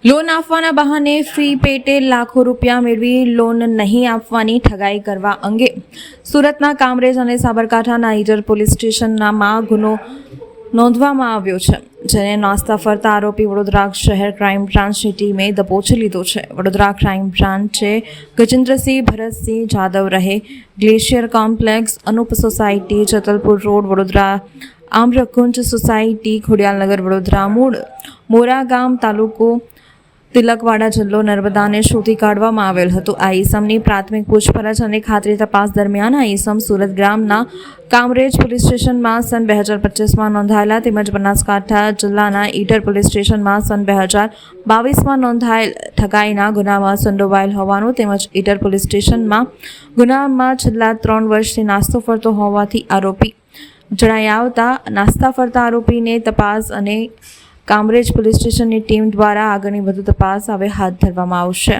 Loan આપવાના બહાને free પેટે લાખો રૂપિયા મેળવી લોન નહીં આપવાની ઠગાઈ કરવા અંગે સુરતના કામરેજ અને સાબરકાંઠાના ઈડર પોલીસ સ્ટેશનમાં ગુનો નોંધવામાં આવ્યો છે, જેને નાસ્તા ફરતા આરોપી વડોદરા શહેર ક્રાઇમ બ્રાન્ચની ટીમે દબોચી લીધો છે. વડોદરા ક્રાઇમ બ્રાન્ચે ગજેન્દ્રસિંહ ભરતસિંહ જાદવ રહે glacier complex, Anup society, Jatalpur road, Vadodara, Amrakunj society, Khodiyalnagar, Vadodara, મૂળ મોરા ગામ, તાલુકો તિલકવાડા, જિલ્લો નર્મદાને શોધી કાઢવામાં આવેલ હતું. આ ઈસમની પ્રાથમિક પૂછપરછ અને ખાતરી તપાસ દરમિયાન આ ઈસમ સુરત ગ્રામના કામરેજ પોલીસ સ્ટેશનમાં સન 2025માં નોંધાયેલા તેમજ બનાસકાંઠા જિલ્લાના ઈડર પોલીસ સ્ટેશનમાં સન 2022માં નોંધાયેલ ઠગાઈના ગુનામાં સંડોવાયેલ હોવાનું તેમજ ઈડર પોલીસ સ્ટેશનમાં ગુનામાં છેલ્લા 3 વર્ષથી નાસ્તો ફરતો હોવાથી આરોપી જણાઈ આવતા નાસ્તા ફરતા આરોપીને તપાસ અને કામરેજ પોલીસ સ્ટેશનની ટીમ દ્વારા આગળની વધુ તપાસ હવે હાથ ધરવામાં આવશે.